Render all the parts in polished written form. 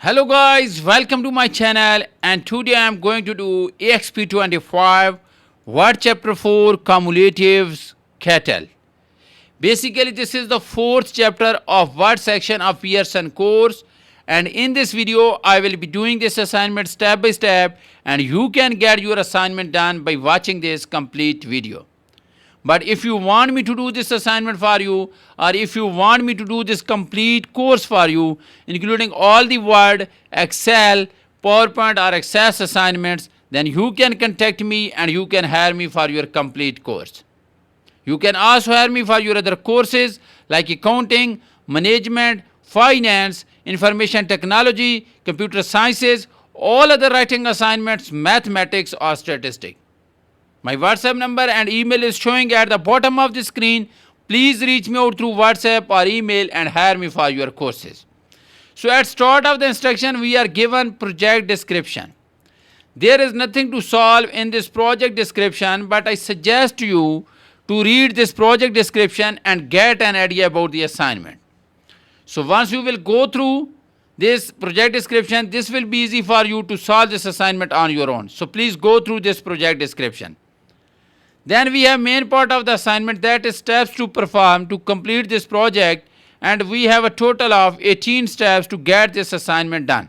Hello guys, welcome to my channel, and today I am going to do EXP25 Word Chapter 4 Cumulatives Cattle. Basically this is the fourth chapter of Word section of Pearson course, and in this video I will be doing this assignment step by step, and you can get your assignment done by watching this complete video. But if you want me to do this assignment for you, or if you want me to do this complete course for you, including all the Word, Excel, PowerPoint or Access assignments, then you can contact me and you can hire me for your complete course. You can also hire me for your other courses like accounting, management, finance, information technology, computer sciences, all other writing assignments, mathematics or statistics. My WhatsApp number and email is showing at the bottom of the screen. Please reach me out through WhatsApp or email and hire me for your courses. So at start of the instruction, we are given project description. There is nothing to solve in this project description, but I suggest you to read this project description and get an idea about the assignment. So once you will go through this project description, this will be easy for you to solve this assignment on your own. So please go through this project description. Then we have main part of the assignment, that is steps to perform to complete this project, and we have a total of 18 steps to get this assignment done.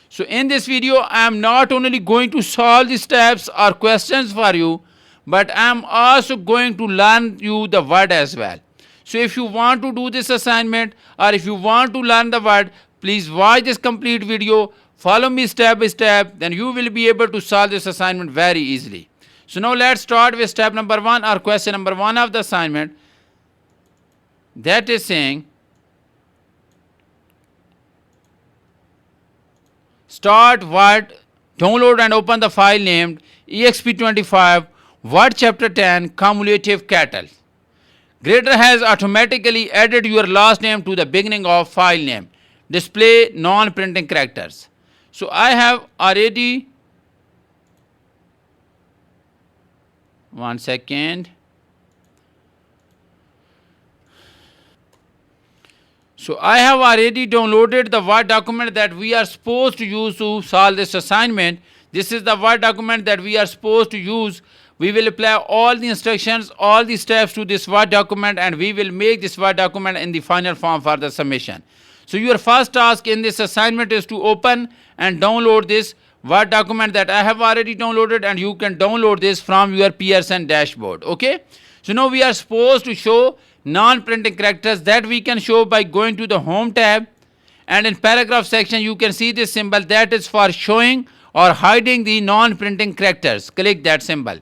So in this video I am not only going to solve the steps or questions for you, but I am also going to learn you the word as well. So if you want to do this assignment or if you want to learn the word, please watch this complete video, follow me step by step, then you will be able to solve this assignment very easily. So now let's start with step number 1 or question number 1 of the assignment. That is saying, start Word, download and open the file named EXP25 Word Chapter 10 Cumulative Cattle. Grader has automatically added your last name to the beginning of file name. Display non-printing characters. So I have already, one second. So I have already downloaded the Word document that we are supposed to use to solve this assignment. This is the Word document that we are supposed to use. We will apply all the instructions, all the steps to this Word document, and we will make this Word document in the final form for the submission. So your first task in this assignment is to open and download this Word document that I have already downloaded, and you can download this from your Pearson dashboard. Okay. So now we are supposed to show non-printing characters that we can show by going to the home tab, and in paragraph section you can see this symbol that is for showing or hiding the non-printing characters. Click that symbol.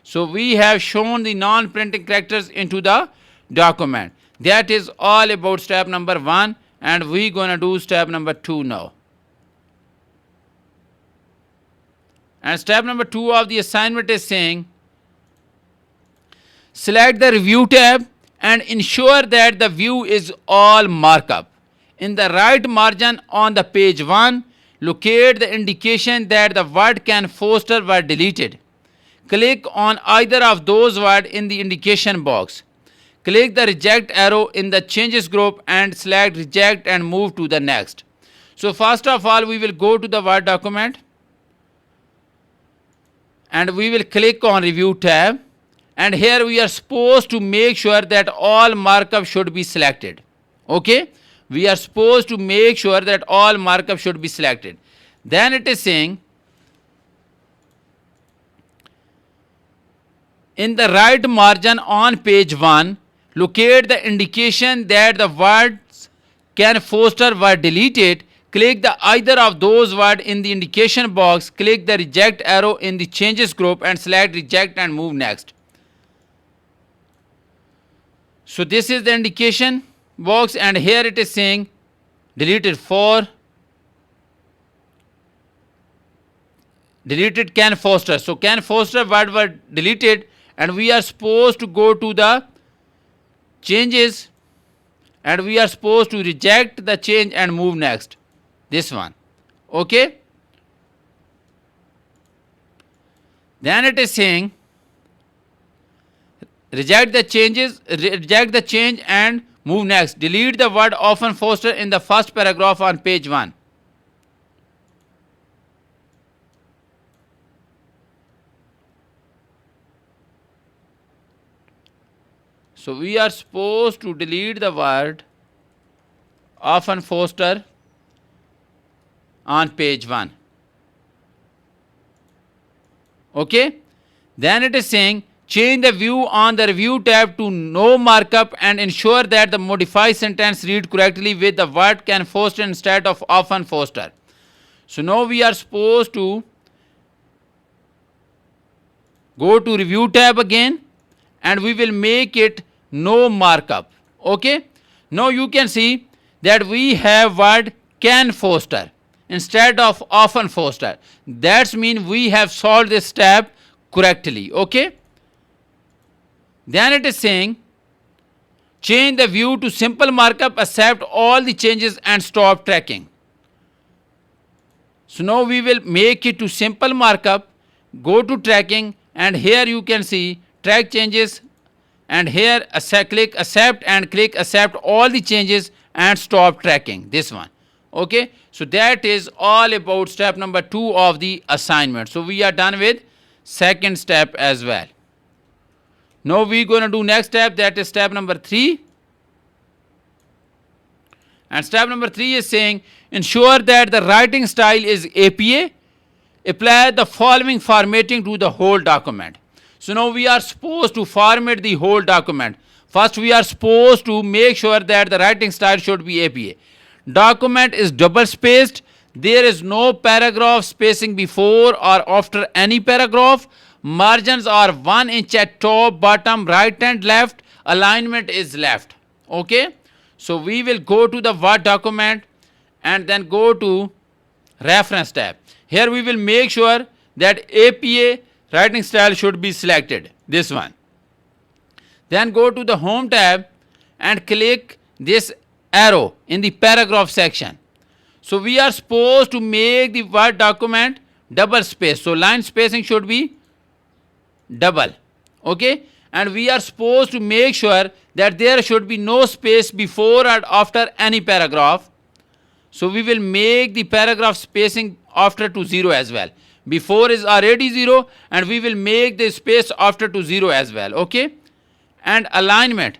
So we have shown the non-printing characters into the document. That is all about step number 1, and we're gonna do step number 2 now. And step number 2 of the assignment is saying, select the review tab and ensure that the view is all markup. In the right margin on the page 1, locate the indication that the word can foster were deleted. Click on either of those words in the indication box. Click the reject arrow in the changes group and select reject and move to the next. So first of all we will go to the Word document, and we will click on review tab, and here we are supposed to make sure that all markup should be selected. Okay, we are supposed to make sure that all markup should be selected. Then it is saying, in the right margin on page 1, locate the indication that the words can foster were deleted. Click the either of those words in the indication box. Click the reject arrow in the changes group and select reject and move next. So this is the indication box, and here it is saying deleted 4, deleted can foster. So can foster word were deleted, and we are supposed to go to the changes, and we are supposed to reject the change and move next. This one. Okay. Then it is saying reject the change and move next. Delete the word often foster in the first paragraph on page 1. So we are supposed to delete the word often Foster on page 1. Okay. Then it is saying change the view on the review tab to no markup and ensure that the modified sentence read correctly with the word can Foster instead of often Foster. So now we are supposed to go to review tab again and we will make it no markup. Okay. Now you can see that we have word can Foster instead of often Foster. That's mean we have solved this step correctly. Okay. Then it is saying change the view to simple markup, accept all the changes and stop tracking. So now we will make it to simple markup, go to tracking and here you can see track changes and here click accept and click accept all the changes and stop tracking, this one. Okay. So that is all about step number 2 of the assignment. So we are done with second step as well. Now we going to do next step, that is step number 3. And step number 3 is saying ensure that the writing style is APA. Apply the following formatting to the whole document. So now we are supposed to format the whole document. First we are supposed to make sure that the writing style should be APA. Document is double spaced. There is no paragraph spacing before or after any paragraph. Margins are 1 inch at top, bottom, right and left. Alignment is left. Okay. So we will go to the Word document and then go to reference tab. Here we will make sure that APA writing style should be selected, this one. Then go to the home tab and click this arrow in the paragraph section. So we are supposed to make the Word document double space. So line spacing should be double. Okay. And we are supposed to make sure that there should be no space before or after any paragraph. So we will make the paragraph spacing after to 0 as well. Before is already 0 and we will make the space after to 0 as well. Okay. And alignment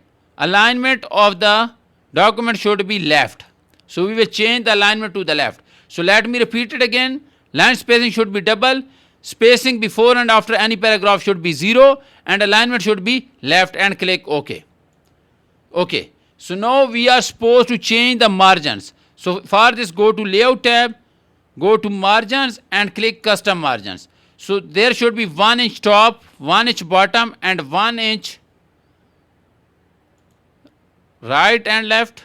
of the document should be left. So we will change the alignment to the left. So let me repeat it again. Line spacing should be double. Spacing before and after any paragraph should be 0 and alignment should be left and click OK. Okay. So now we are supposed to change the margins. So for this go to layout tab, go to margins and click custom margins. So there should be 1 inch top, 1 inch bottom and 1 inch right and left.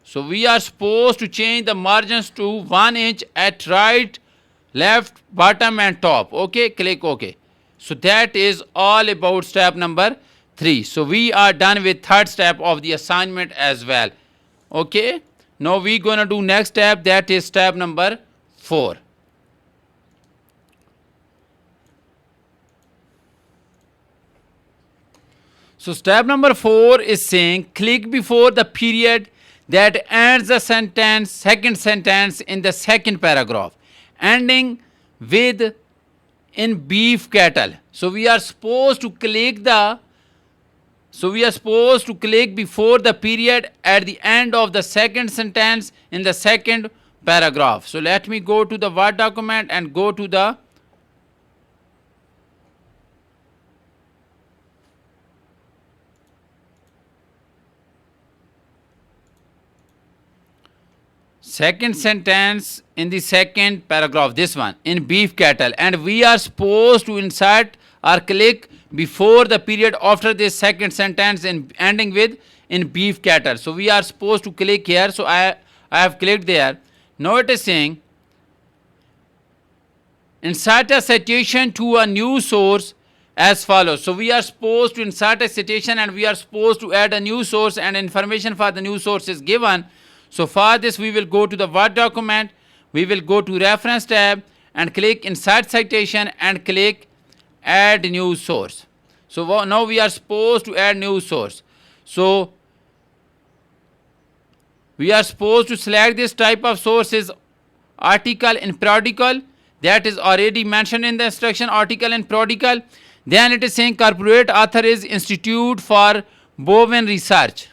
So we are supposed to change the margins to 1 inch at right, left, bottom and top. Okay, click OK. So that is all about step number 3. So we are done with third step of the assignment as well. Okay. Now we gonna do next step, that is step number 4. So step number 4 is saying click before the period that ends the sentence, second sentence in the second paragraph, ending with in beef cattle. So we are supposed to click before the period at the end of the second sentence in the second paragraph. So let me go to the Word document and go to the second sentence in the second paragraph, this one, in beef cattle, and we are supposed to insert or click before the period after this second sentence and ending with in beef cattle. So we are supposed to click here. So I have clicked there. Now it is saying insert a citation to a news source as follows. So we are supposed to insert a citation and we are supposed to add a news source and information for the news source is given. So for this we will go to the Word document, we will go to reference tab and click insert citation and click add news source. So now we are supposed to add news source. So we are supposed to select this type of sources article in periodical, that is already mentioned in the instruction, article and periodical. Then it is saying corporate author is Institute for Bovine Research.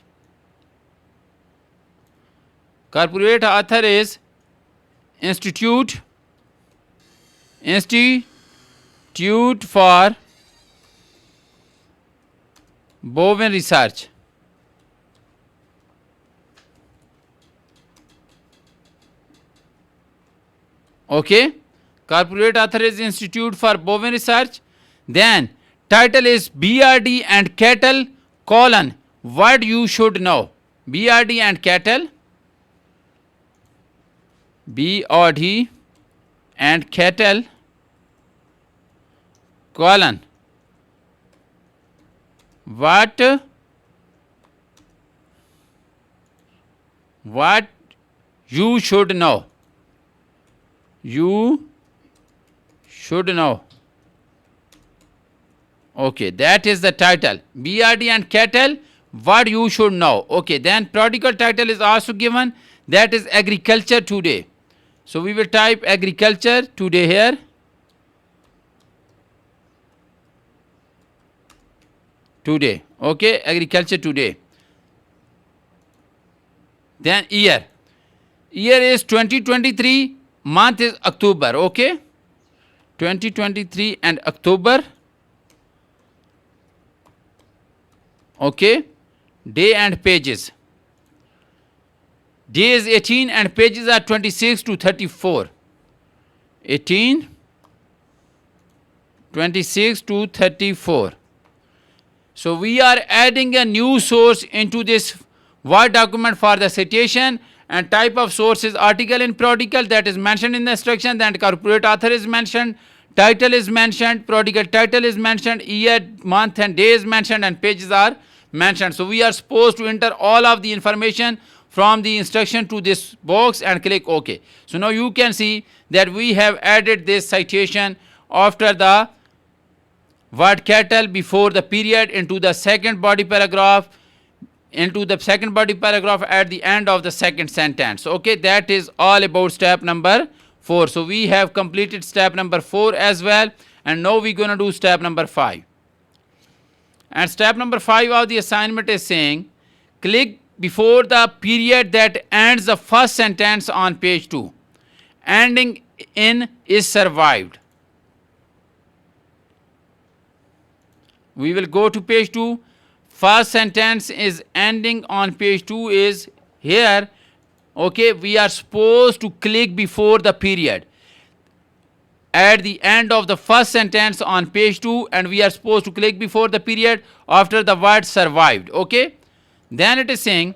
Corporate author is Institute for Bovine Research. Okay, corporate author is Institute for Bovine Research. Then title is BRD and cattle colon what you should know. BRD and cattle. BRD and cattle colon what you should know. You should know. Okay, that is the title. BRD and cattle, what you should know. Okay, then periodical title is also given, that is agriculture today. So we will type agriculture today here. Today, okay, agriculture today. Then year is 2023, month is October, okay, 2023 and October. Okay, day and pages. Day is 18 and pages are 26 to 34. 18, 26 to 34. So we are adding a new source into this Word document for the citation, and type of source is article in periodical, that is mentioned in the instruction. Then corporate author is mentioned, title is mentioned, periodical title is mentioned, year, month and day is mentioned, and pages are mentioned. So we are supposed to enter all of the information from the instruction to this box and click OK. So now you can see that we have added this citation after the word cattle before the period into the second body paragraph, at the end of the second sentence. Okay, that is all about step number 4. So we have completed step number 4 as well, and now we're going to do step number 5. And step number 5 of the assignment is saying click before the period that ends the first sentence on page 2. Ending in is survived. We will go to page 2. First sentence is ending on page 2 is here. Okay, we are supposed to click before the period at the end of the first sentence on page 2, and we are supposed to click before the period after the word survived. Okay, then it is saying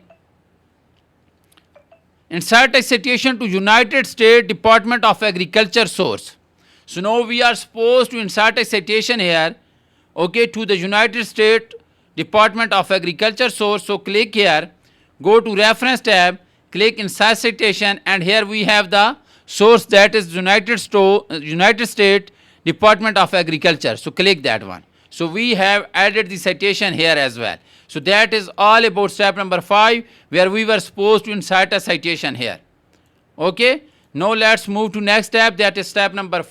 insert a citation to United States Department of Agriculture source. So now we are supposed to insert a citation here, okay, to the United States Department of Agriculture source. So click here, go to reference tab, click insert citation, and here we have the source, that is United States Department of Agriculture. So click that one. So we have added the citation here as well. So that is all about step number 5, where we were supposed to insert a citation here. Okay, now let's move to next step, that is step number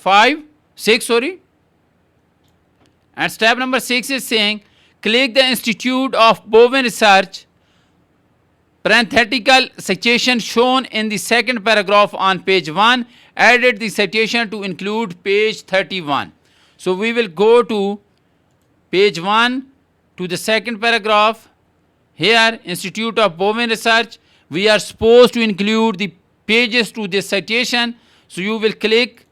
6. And step number 6 is saying click the Institute of Bovine Research parenthetical citation shown in the second paragraph on page 1, added the citation to include page 31. So we will go to page 1 to the second paragraph. Here, Institute of Bovine Research, we are supposed to include the pages to this citation. So you will click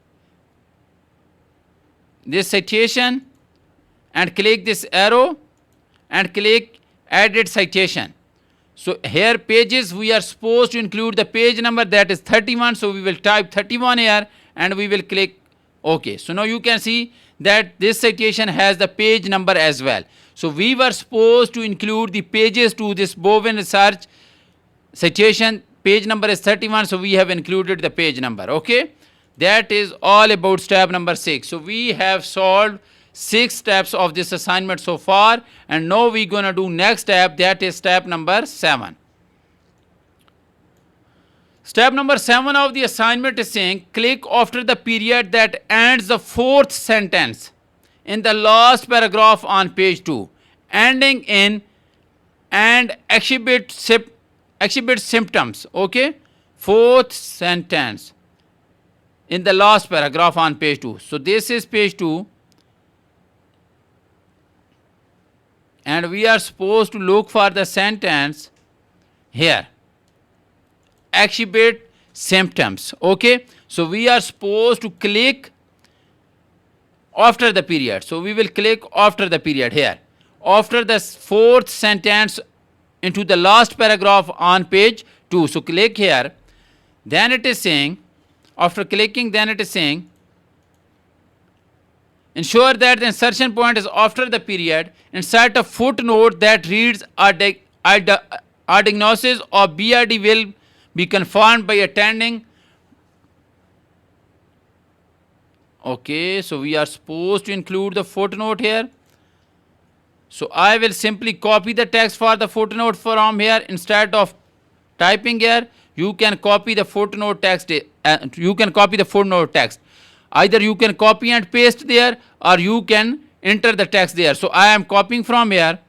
this citation and click this arrow and click added citation. So here pages, we are supposed to include the page number, that is 31. So we will type 31 here and we will click OK. So now you can see that this citation has the page number as well. So we were supposed to include the pages to this Bovine Research citation. Page number is 31. So we have included the page number. Okay. That is all about step number 6. So we have solved 6 steps of this assignment so far, and now we're going to do next step, that is step number 7. Step number 7 of the assignment is saying click after the period that ends the 4th sentence in the last paragraph on page 2, ending in and exhibit symptoms. Okay, fourth sentence in the last paragraph on page 2. So this is page 2, and we are supposed to look for the sentence here, exhibit symptoms. Okay, so we are supposed to click after the period. So we will click after the period here, after the fourth sentence into the last paragraph on page 2. So click here, then it is saying, after clicking, then it is saying, ensure that the insertion point is after the period. Insert a footnote that reads a diagnosis of BRD will be confirmed by attending. Okay, so we are supposed to include the footnote here. So I will simply copy the text for the footnote from here. Instead of typing here, you can copy the footnote text. Either you can copy and paste there, or you can enter the text there. So I am copying from here.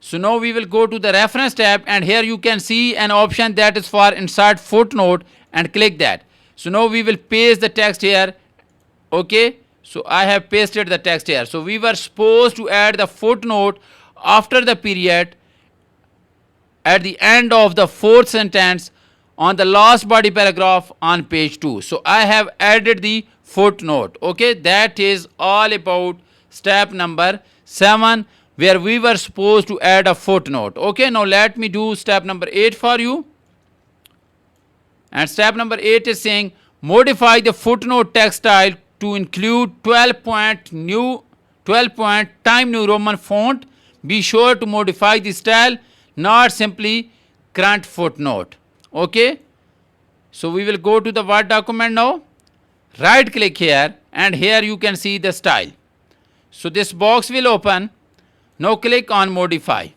So now we will go to the reference tab, and here you can see an option that is for insert footnote, and click that. So now we will paste the text here. Okay, so I have pasted the text here. So we were supposed to add the footnote after the period at the end of the fourth sentence on the last body paragraph on page 2. So I have added the footnote. Okay, that is all about step number 7, where we were supposed to add a footnote. Okay, now let me do step number 8 for you. And step number 8 is saying, modify the footnote text style to include 12-point Time New Roman font. Be sure to modify the style, not simply current footnote. Okay, so we will go to the Word document now. Right click here, and here you can see the style. So this box will open. Now click on modify.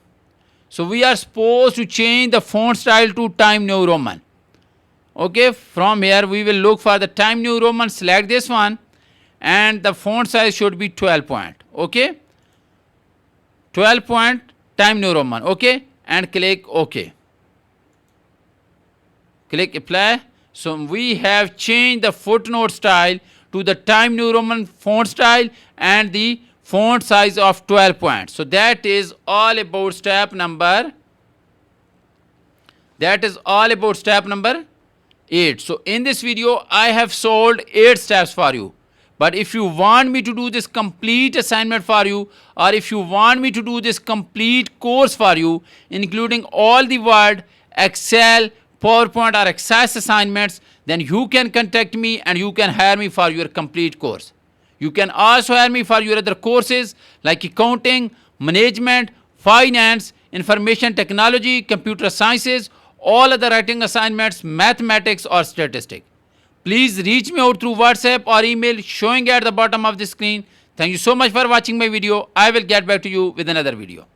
So we are supposed to change the font style to Time New Roman. Okay, from here we will look for the Time New Roman, select this one, and the font size should be 12 point. Okay, 12 point Time New Roman. Okay, and click OK. Click apply. So we have changed the footnote style to the Time New Roman font style and the font size of 12 points. So that is all about step number 8. So in this video I have solved 8 steps for you. But if you want me to do this complete assignment for you, or if you want me to do this complete course for you, including all the Word, Excel, PowerPoint or Access assignments, then you can contact me and you can hire me for your complete course. You can also hire me for your other courses like accounting, management, finance, information technology, computer sciences, all other writing assignments, mathematics or statistics. Please reach me out through WhatsApp or email showing at the bottom of the screen. Thank you so much for watching my video. I will get back to you with another video.